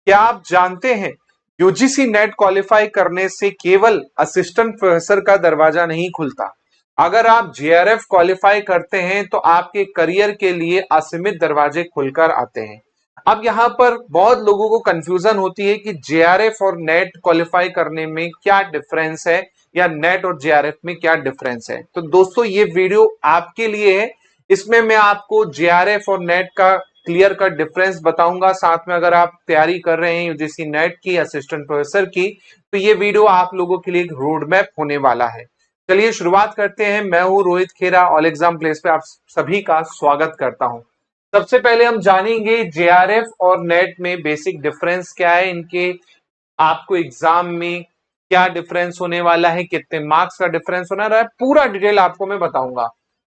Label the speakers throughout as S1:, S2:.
S1: क्या आप जानते हैं यूजीसी नेट क्वालिफाई करने से केवल असिस्टेंट प्रोफेसर का दरवाजा नहीं खुलता, अगर आप जेआरएफ क्वालिफाई करते हैं तो आपके करियर के लिए असीमित दरवाजे खुलकर आते हैं। अब यहाँ पर बहुत लोगों को कंफ्यूजन होती है कि जेआरएफ और नेट क्वालिफाई करने में क्या डिफरेंस है या नेट और जेआरएफ में क्या डिफरेंस है। तो दोस्तों ये वीडियो आपके लिए है, इसमें मैं आपको जेआरएफ और नेट का क्लियर कट डिफरेंस बताऊंगा। साथ में अगर आप तैयारी कर रहे हैं यूजीसी नेट की, असिस्टेंट प्रोफेसर की, तो ये वीडियो आप लोगों के लिए एक रोड मैप होने वाला है। चलिए शुरुआत करते हैं। मैं हूं रोहित खेरा, ऑल एग्जाम प्लेस पे आप सभी का स्वागत करता हूं। सबसे पहले हम जानेंगे जेआरएफ और नेट में बेसिक डिफरेंस क्या है, इनके आपको एग्जाम में क्या डिफरेंस होने वाला है, कितने मार्क्स का डिफरेंस होना रहा है, पूरा डिटेल आपको मैं बताऊंगा।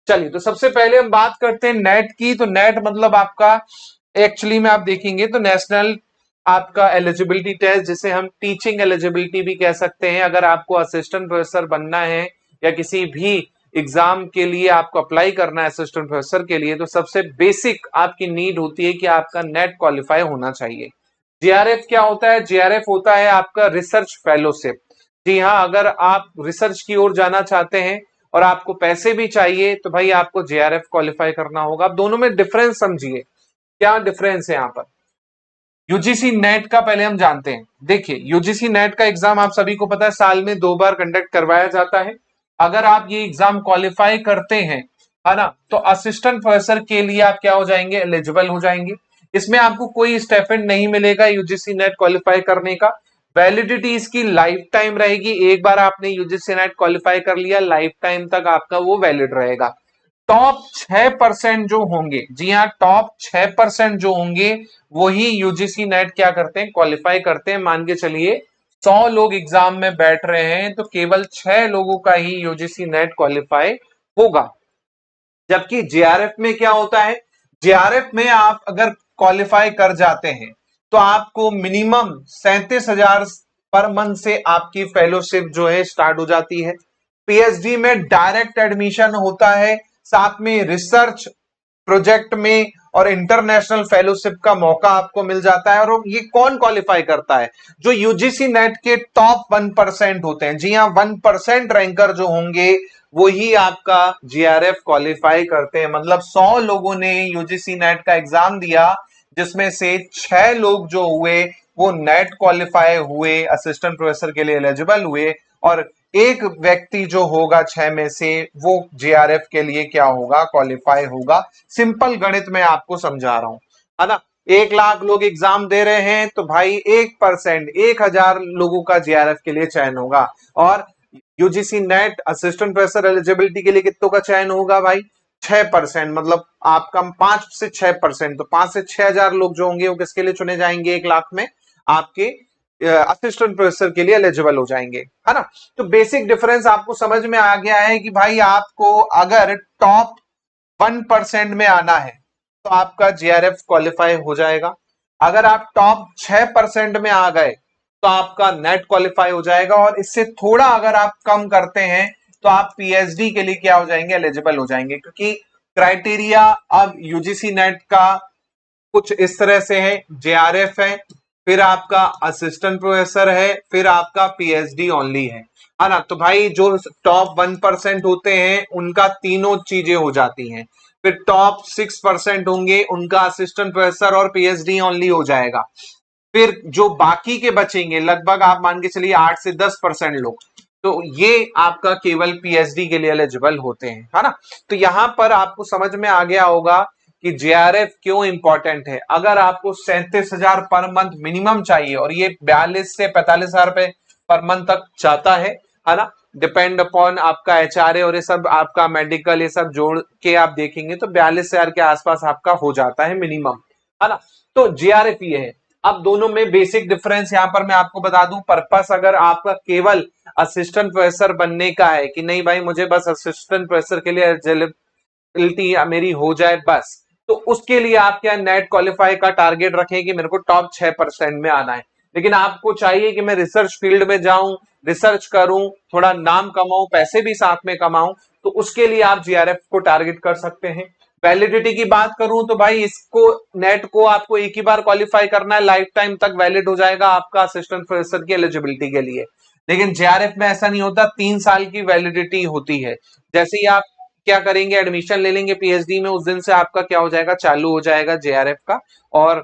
S1: चलिए तो सबसे पहले हम बात करते हैं नेट की। तो नेट मतलब आपका एक्चुअली में आप देखेंगे तो नेशनल आपका एलिजिबिलिटी टेस्ट, जिसे हम टीचिंग एलिजिबिलिटी भी कह सकते हैं। अगर आपको असिस्टेंट प्रोफेसर बनना है या किसी भी एग्जाम के लिए आपको अप्लाई करना है असिस्टेंट प्रोफेसर के लिए, तो सबसे बेसिक आपकी नीड होती है कि आपका नेट क्वालिफाई होना चाहिए। जेआरएफ क्या होता है? जेआरएफ होता है आपका रिसर्च फेलोशिप। जी हाँ, अगर आप रिसर्च की ओर जाना चाहते हैं और आपको पैसे भी चाहिए तो भाई आपको जेआरएफ क्वालिफाई करना होगा। अब दोनों में डिफरेंस समझिए, क्या डिफरेंस है यहाँ पर। यूजीसी नेट का पहले हम जानते हैं। देखिए यूजीसी नेट का एग्जाम आप सभी को पता है साल में 2 बार कंडक्ट करवाया जाता है। अगर आप ये एग्जाम क्वालिफाई करते हैं, है ना, तो असिस्टेंट प्रोफेसर के लिए आप क्या हो जाएंगे? एलिजिबल हो जाएंगे। इसमें आपको कोई स्टाइपेंड नहीं मिलेगा यूजीसी नेट क्वालिफाई करने का। वैलिडिटी इसकी लाइफ टाइम रहेगी। एक बार आपने यूजीसी नेट क्वालिफाई कर लिया, लाइफ टाइम तक आपका वो वैलिड रहेगा। टॉप 6% जो होंगे, जी हाँ, टॉप 6% जो होंगे वही यूजीसी नेट क्या करते हैं? क्वालिफाई करते हैं। मान के चलिए 100 लोग एग्जाम में बैठ रहे हैं तो केवल 6 लोगों का ही यूजीसी नेट क्वालिफाई होगा। जबकि जेआरएफ में क्या होता है? जेआरएफ में आप अगर क्वालिफाई कर जाते हैं तो आपको मिनिमम 37,000 पर मंथ से आपकी फेलोशिप जो है स्टार्ट हो जाती है। पीएचडी में डायरेक्ट एडमिशन होता है, साथ में रिसर्च प्रोजेक्ट में और इंटरनेशनल फेलोशिप का मौका आपको मिल जाता है। और ये कौन क्वालिफाई करता है? जो यूजीसी नेट के टॉप 1% होते हैं। जी हाँ, 1% रैंकर जो होंगे वही आपका जेआरएफ क्वालिफाई करते हैं। मतलब 100 लोगों ने यूजीसी नेट का एग्जाम दिया, जिसमें से 6 लोग जो हुए वो नेट क्वालिफाई हुए, असिस्टेंट प्रोफेसर के लिए एलिजिबल हुए, और एक व्यक्ति जो होगा 6 में से वो जेआरएफ के लिए क्या होगा? क्वालिफाई होगा। सिंपल गणित में आपको समझा रहा हूं, है ना। 1 लाख लोग एग्जाम दे रहे हैं तो भाई 1%, 1000 लोगों का जेआरएफ के लिए चयन होगा। और UGC net assistant professor eligibility के लिए कितनों का चयन होगा भाई? 6%। मतलब आपका 5 से 6%, तो 5 से 6,000 लोग जो होंगे वो किसके लिए चुने जाएंगे? 1 लाख में आपके असिस्टेंट प्रोफेसर के लिए एलिजिबल हो जाएंगे, है ना। तो बेसिक डिफरेंस आपको समझ में आ गया है कि भाई आपको अगर टॉप 1% में आना है तो आपका जेआरएफ क्वालिफाई हो जाएगा। अगर आप टॉप 6% में आ गए तो आपका नेट क्वालिफाई हो जाएगा। और इससे थोड़ा अगर आप कम करते हैं तो आप पीएचडी के लिए क्या हो जाएंगे? एलिजिबल हो जाएंगे। क्योंकि क्राइटेरिया अब यूजीसी नेट का कुछ इस तरह से है। जेआरएफ है, फिर आपका असिस्टेंट प्रोफेसर है, फिर आपका पीएचडी ओनली है ना। तो भाई जो टॉप 1% होते हैं उनका तीनों चीजें हो जाती हैं। फिर टॉप 6% होंगे उनका असिस्टेंट प्रोफेसर और पीएचडी ओनली हो जाएगा। फिर जो बाकी के बचेंगे लगभग आप मान के चलिए 8 से 10% लोग, तो ये आपका केवल पीएचडी के लिए एलिजिबल होते हैं, है ना। तो यहां पर आपको समझ में आ गया होगा कि जेआरएफ क्यों इंपॉर्टेंट है। अगर आपको 37,000 पर मंथ मिनिमम चाहिए और ये 42 से 45,000 रुपए पर मंथ तक जाता है ना, डिपेंड अपॉन आपका एचआरए और ये सब आपका मेडिकल, ये सब जोड़ के आप देखेंगे तो 42,000 के आसपास आपका हो जाता है मिनिमम, है ना। तो जेआरएफ ये है। अब दोनों में बेसिक डिफरेंस यहां पर मैं आपको बता दूं। पर्पस अगर आपका केवल असिस्टेंट प्रोफेसर बनने का है कि नहीं भाई मुझे बस असिस्टेंट प्रोफेसर के लिए एलिजिबिलिटी मेरी हो जाए बस, तो उसके लिए आप क्या नेट क्वालिफाई का टारगेट रखें कि मेरे को टॉप 6% में आना है। लेकिन आपको चाहिए कि मैं रिसर्च फील्ड में जाऊं, रिसर्च करूं, थोड़ा नाम कमाऊं, पैसे भी साथ में कमाऊं, तो उसके लिए आप जेआरएफ को टारगेट कर सकते हैं। वैलिडिटी की बात करूं तो भाई इसको नेट को आपको एक ही बार क्वालिफाई करना है, लाइफ टाइम तक वैलिड हो जाएगा आपका असिस्टेंट प्रोफेसर की एलिजिबिलिटी के लिए। लेकिन जेआरएफ में ऐसा नहीं होता, 3 साल की वैलिडिटी होती है। जैसे ही आप क्या करेंगे, एडमिशन ले लेंगे पीएचडी में, उस दिन से आपका क्या हो जाएगा, चालू हो जाएगा जेआरएफ का। और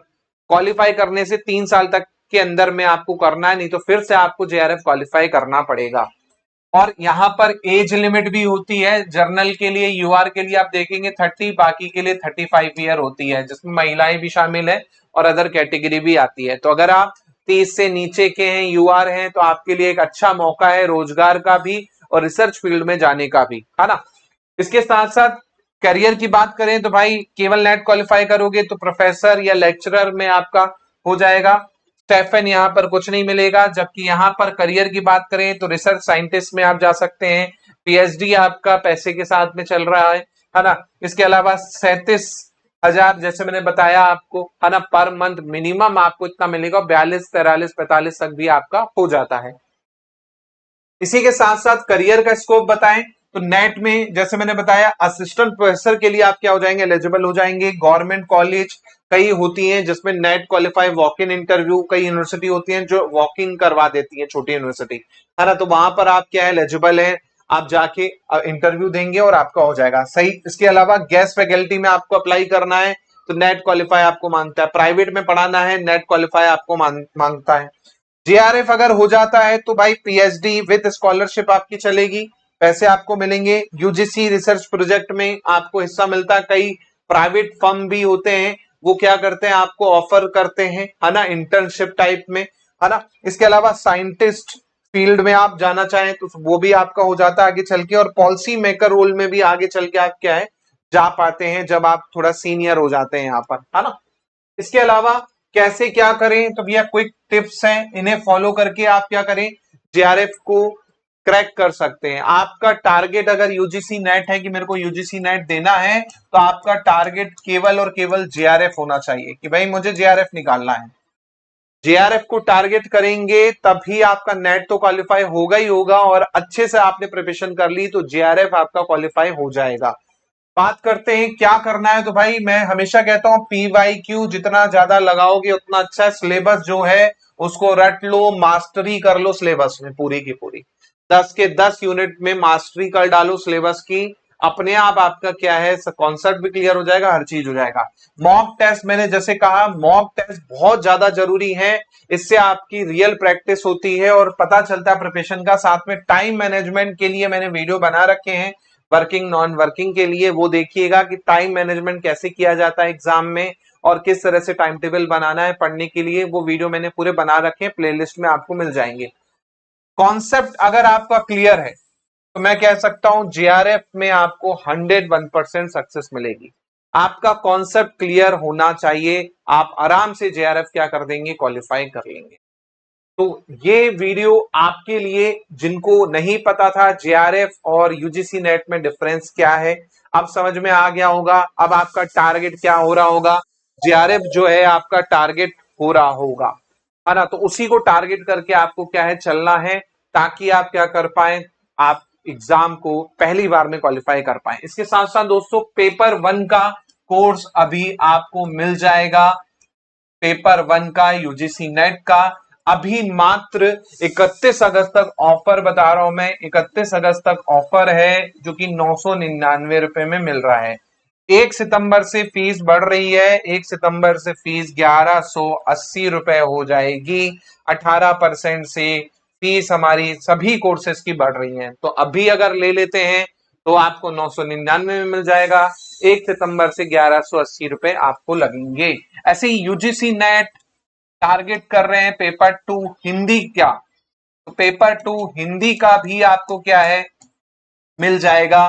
S1: क्वालिफाई करने से 3 साल तक के अंदर में आपको करना है, नहीं तो फिर से आपको जेआरएफ क्वालिफाई करना पड़ेगा। और यहाँ पर एज लिमिट भी होती है, जर्नल के लिए, यूआर के लिए आप देखेंगे 30, बाकी के लिए 35 ईयर होती है, जिसमें महिलाएं भी शामिल है और अदर कैटेगरी भी आती है। तो अगर आप 30 से नीचे के हैं, यूआर हैं, तो आपके लिए एक अच्छा मौका है रोजगार का भी और रिसर्च फील्ड में जाने का भी, है ना। इसके साथ साथ करियर की बात करें तो भाई केवल नेट क्वालिफाई करोगे तो प्रोफेसर या लेक्चरर में आपका हो जाएगा, स्टेफन यहाँ पर कुछ नहीं मिलेगा। जबकि यहाँ पर करियर की बात करें तो रिसर्च साइंटिस्ट में आप जा सकते हैं, पीएचडी आपका पैसे के साथ में चल रहा है ना। इसके अलावा 37,000 जैसे मैंने बताया आपको, है ना, पर मंथ मिनिमम आपको इतना मिलेगा, 42, 43, 45 तक भी आपका हो जाता है। इसी के साथ साथ करियर का स्कोप बताएं तो नेट में जैसे मैंने बताया असिस्टेंट प्रोफेसर के लिए आप क्या हो जाएंगे, एलिजिबल हो जाएंगे। गवर्नमेंट कॉलेज कई होती हैं जिसमें net qualify walk in interview, कई यूनिवर्सिटी होती हैं जो वॉक इन करवा देती हैं, छोटी यूनिवर्सिटी, है ना। तो वहां पर आप क्या है, एलिजिबल है, आप जाके इंटरव्यू देंगे और आपका हो जाएगा सही। इसके अलावा गेस्ट फैकल्टी में आपको अप्लाई करना है तो नेट क्वालिफाई आपको मांगता है, प्राइवेट में पढ़ाना है नेट क्वालिफाई आपको मांगता है। जेआरएफ अगर हो जाता है तो भाई पीएचडी विद स्कॉलरशिप आपकी चलेगी, पैसे आपको मिलेंगे। यूजीसी रिसर्च प्रोजेक्ट में आपको हिस्सा मिलता है, कई प्राइवेट फर्म भी होते हैं वो क्या करते हैं, आपको ऑफर करते हैं, है ना, इंटर्नशिप टाइप में, है ना। इसके अलावा साइंटिस्ट फील्ड में आप जाना चाहें तो वो भी आपका हो जाता है आगे चल के, और पॉलिसी मेकर रोल में भी आगे चल के आप क्या है जा पाते हैं जब आप थोड़ा सीनियर हो जाते हैं यहाँ पर, है ना। इसके अलावा कैसे क्या करें तो भैया क्विक टिप्स हैं, इन्हें फॉलो करके आप क्या करें, जेआरएफ को क्रैक कर सकते हैं। आपका टारगेट अगर यूजीसी नेट है कि मेरे को यूजीसी नेट देना है तो आपका टारगेट केवल और केवल जेआरएफ होना चाहिए कि भाई मुझे जेआरएफ निकालना है। जेआरएफ को टारगेट करेंगे तभी आपका नेट तो क्वालिफाई होगा ही होगा, और अच्छे से आपने प्रिपरेशन कर ली तो जेआरएफ आपका क्वालिफाई हो जाएगा। बात करते हैं क्या करना है तो भाई मैं हमेशा कहता हूं पीवाईक्यू जितना ज्यादा लगाओगे उतना अच्छा है। सिलेबस जो है उसको रट लो, मास्टरी कर लो सिलेबस में पूरी की पूरी, 10 के 10 यूनिट में मास्टरी कर डालो सिलेबस की, अपने आप आपका क्या है कॉन्सेप्ट भी क्लियर हो जाएगा, हर चीज हो जाएगा। मॉक टेस्ट मैंने जैसे कहा, मॉक टेस्ट बहुत ज्यादा जरूरी है, इससे आपकी रियल प्रैक्टिस होती है और पता चलता है प्रिपरेशन का। साथ में टाइम मैनेजमेंट के लिए मैंने वीडियो बना रखे हैं, वर्किंग नॉन वर्किंग के लिए, वो देखिएगा कि टाइम मैनेजमेंट कैसे किया जाता है एग्जाम में और किस तरह से टाइम टेबल बनाना है पढ़ने के लिए, वो वीडियो मैंने पूरे बना रखे हैं, प्लेलिस्ट में आपको मिल जाएंगे। कॉन्सेप्ट अगर आपका क्लियर है तो मैं कह सकता हूं जेआरएफ में आपको 101% सक्सेस मिलेगी। आपका कॉन्सेप्ट क्लियर होना चाहिए, आप आराम से जेआरएफ क्या कर देंगे, क्वालिफाई कर लेंगे। तो ये वीडियो आपके लिए जिनको नहीं पता था जेआरएफ और यूजीसी नेट में डिफरेंस क्या है, अब समझ में आ गया होगा। अब आपका टारगेट क्या हो रहा होगा, जेआरएफ जो है आपका टारगेट हो रहा होगा, है ना। तो उसी को टारगेट करके आपको क्या है चलना है, ताकि आप क्या कर पाए, आप एग्जाम को पहली बार में क्वालिफाई कर पाए। इसके साथ साथ दोस्तों पेपर 1 का कोर्स अभी आपको मिल जाएगा, पेपर 1 का यूजीसी नेट का अभी मात्र 31 अगस्त तक ऑफर बता रहा हूं मैं, 31 अगस्त तक ऑफर है जो कि 999 रुपए में मिल रहा है। 1 सितंबर से फीस बढ़ रही है, 1 सितंबर से फीस 1180 रुपए हो जाएगी, 18% से फीस हमारी सभी कोर्सेज की बढ़ रही है। तो अभी अगर ले लेते हैं तो आपको 999 में मिल जाएगा, 1 सितंबर से 1180 रुपए आपको लगेंगे। ऐसे ही यूजीसी नेट टारगेट कर रहे हैं पेपर 2 हिंदी क्या, तो पेपर 2 हिंदी का भी आपको क्या है मिल जाएगा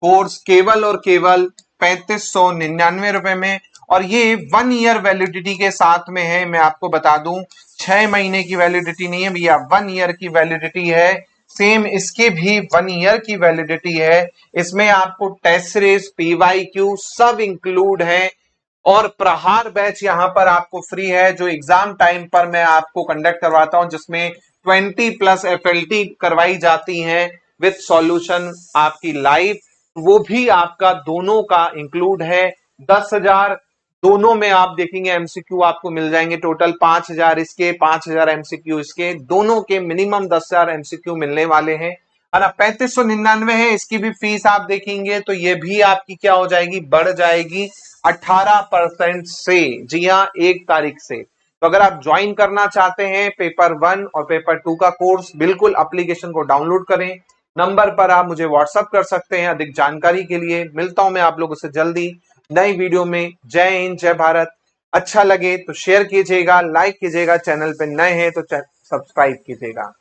S1: कोर्स केवल और केवल 3599 रुपए में, और ये 1 ईयर वैलिडिटी के साथ में है। मैं आपको बता दूं 6 महीने की वैलिडिटी नहीं है भैया, 1 ईयर की वैलिडिटी है। सेम इसके भी 1 ईयर की वैलिडिटी है, इसमें आपको टेस्ट सीरीज पीवाईक्यू सब इंक्लूड है, और प्रहार बैच यहां पर आपको फ्री है जो एग्जाम टाइम पर मैं आपको कंडक्ट करवाता हूं, जिसमें 20+ FLT करवाई जाती हैं विद सॉल्यूशन आपकी लाइव वो भी आपका दोनों का इंक्लूड है। 10,000 दोनों में आप देखेंगे एमसीक्यू आपको मिल जाएंगे टोटल 5,000 इसके, 5,000 एमसीक्यू इसके, दोनों के मिनिमम 10,000 एमसीक्यू मिलने वाले हैं, है ना। 3599 है, इसकी भी फीस आप देखेंगे तो ये भी आपकी क्या हो जाएगी, बढ़ जाएगी 18% से। जी हाँ, 1 तारीख से। तो अगर आप ज्वाइन करना चाहते हैं पेपर 1 और पेपर 2 का कोर्स, बिल्कुल एप्लीकेशन को डाउनलोड करें। नंबर पर आप मुझे व्हाट्सअप कर सकते हैं अधिक जानकारी के लिए। मिलता हूं मैं आप लोगों से जल्दी नई वीडियो में। जय हिंद, जय भारत। अच्छा लगे तो शेयर कीजिएगा, लाइक कीजिएगा, चैनल पे नए हैं तो सब्सक्राइब कीजिएगा।